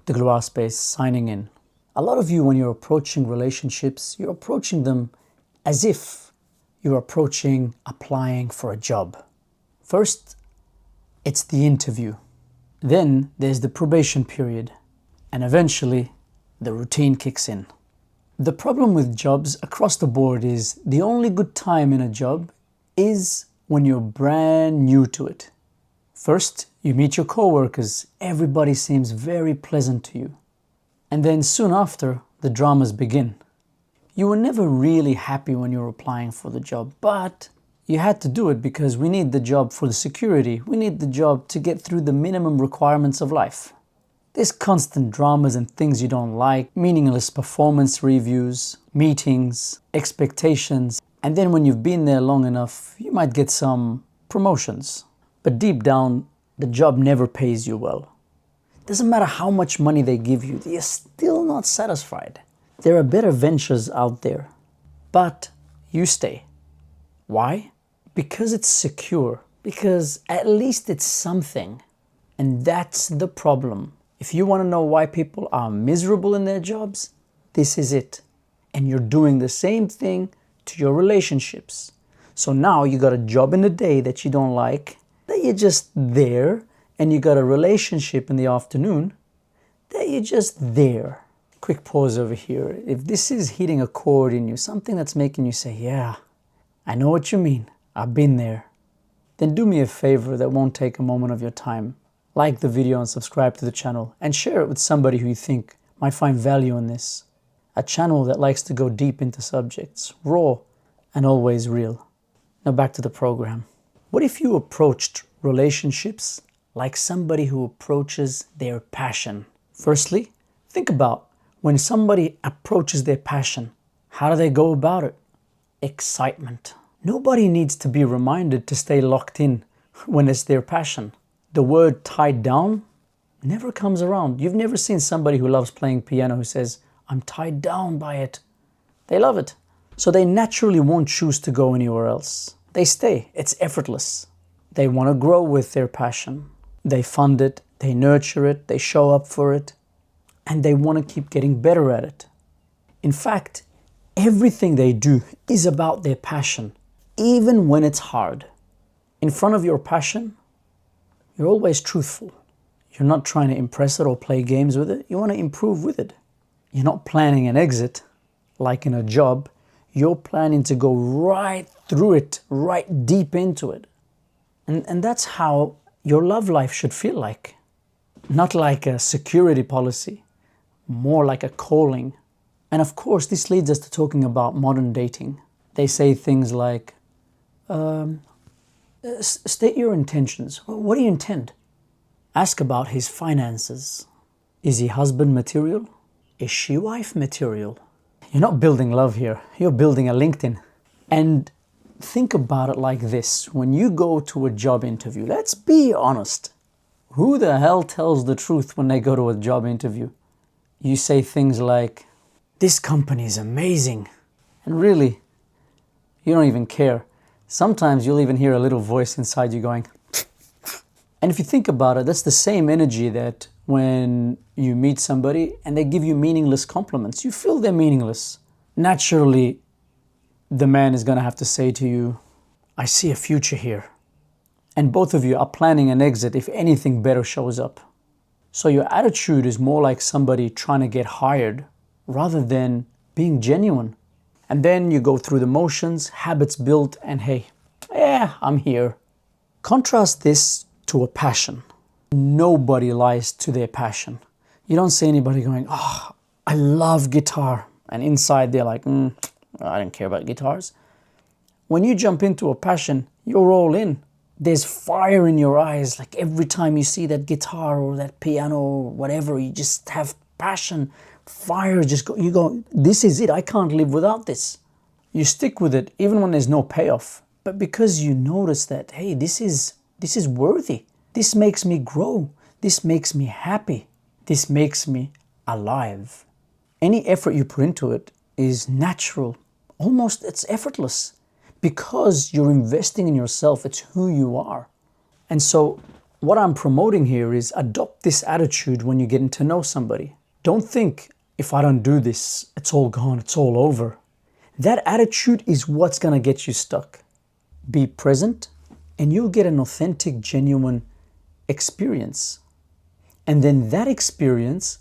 Degloirespace signing in. A lot of you, when you're approaching relationships, you're approaching them as if you're approaching applying for a job. First, it's the interview. Then there's the probation period. And eventually, the routine kicks in. The problem with jobs across the board is the only good time in a job is when you're brand new to it. First, you meet your coworkers. Everybody seems very pleasant to you. And then soon after, the dramas begin. You were never really happy when you were applying for the job, but you had to do it because we need the job for the security. We need the job to get through the minimum requirements of life. There's constant dramas and things you don't like, meaningless performance reviews, meetings, expectations, and then when you've been there long enough, you might get some promotions. But deep down, the job never pays you well. Doesn't matter how much money they give you, you're still not satisfied. There are better ventures out there, but you stay. Why? Because it's secure, because at least it's something. And that's the problem. If you want to know why people are miserable in their jobs, this is it. And you're doing the same thing to your relationships. So now you got a job in the day that you don't like, that you're just there, and you got a relationship in the afternoon, that you're just there. Quick pause over here. If this is hitting a chord in you, something that's making you say, yeah, I know what you mean, I've been there, then do me a favor that won't take a moment of your time. Like the video and subscribe to the channel and share it with somebody who you think might find value in this. A channel that likes to go deep into subjects, raw and always real. Now back to the program. What if you approached relationships like somebody who approaches their passion? Firstly, think about when somebody approaches their passion. How do they go about it? Excitement. Nobody needs to be reminded to stay locked in when it's their passion. The word tied down never comes around. You've never seen somebody who loves playing piano who says, I'm tied down by it. They love it. So they naturally won't choose to go anywhere else. They stay. It's effortless. They want to grow with their passion. They fund it. They nurture it. They show up for it. And they want to keep getting better at it. In fact, everything they do is about their passion, even when it's hard. In front of your passion, you're always truthful. You're not trying to impress it or play games with it. You want to improve with it. You're not planning an exit like in a job. You're planning to go right through it, right deep into it. And that's how your love life should feel like. Not like a security policy, more like a calling. And of course, this leads us to talking about modern dating. They say things like, state your intentions. What do you intend? Ask about his finances. Is he husband material? Is she wife material? You're not building love here. You're building a LinkedIn. And think about it like this. When you go to a job interview, let's be honest. Who the hell tells the truth when they go to a job interview? You say things like, this company is amazing. And really, you don't even care. Sometimes you'll even hear a little voice inside you going, and if you think about it, that's the same energy that when you meet somebody and they give you meaningless compliments, you feel they're meaningless. Naturally, the man is going to have to say to you, I see a future here. And both of you are planning an exit if anything better shows up. So your attitude is more like somebody trying to get hired rather than being genuine. And then you go through the motions, habits built, and hey, I'm here. Contrast this to a passion. Nobody lies to their passion. You don't see anybody going, I love guitar. And inside they're like, I don't care about guitars. When you jump into a passion, you're all in. There's fire in your eyes. Like every time you see that guitar or that piano or whatever, you just have passion. Fire just go, you go, this is it. I can't live without this. You stick with it even when there's no payoff. But because you notice that, hey, this is worthy. This makes me grow. This makes me happy. This makes me alive. Any effort you put into it is natural. Almost it's effortless because you're investing in yourself. It's who you are. And so what I'm promoting here is adopt this attitude when you're getting to know somebody. Don't think, if I don't do this, it's all gone, it's all over. That attitude is what's gonna get you stuck. Be present and you'll get an authentic, genuine experience. And then that experience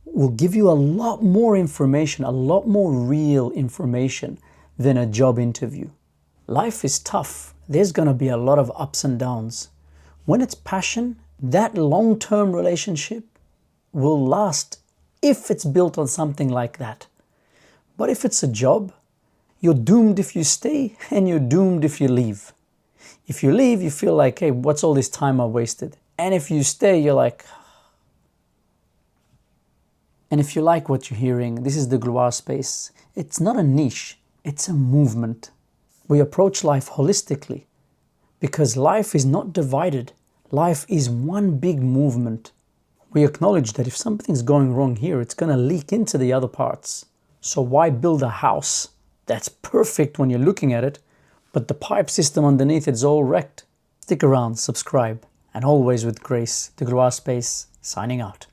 will give you a lot more information, a lot more real information than a job interview. Life is tough. There's gonna be a lot of ups and downs. When it's passion, that long-term relationship will last if it's built on something like that. But if it's a job, you're doomed if you stay and you're doomed if you leave. If you leave, you feel like, hey, what's all this time I wasted? And if you stay, you're like... And if you like what you're hearing, this is Degloirespace. It's not a niche, it's a movement. We approach life holistically because life is not divided. Life is one big movement. We acknowledge that if something's going wrong here, it's going to leak into the other parts. So why build a house that's perfect when you're looking at it, but the pipe system underneath it's all wrecked? Stick around, subscribe, and always with grace. Degloirespace, signing out.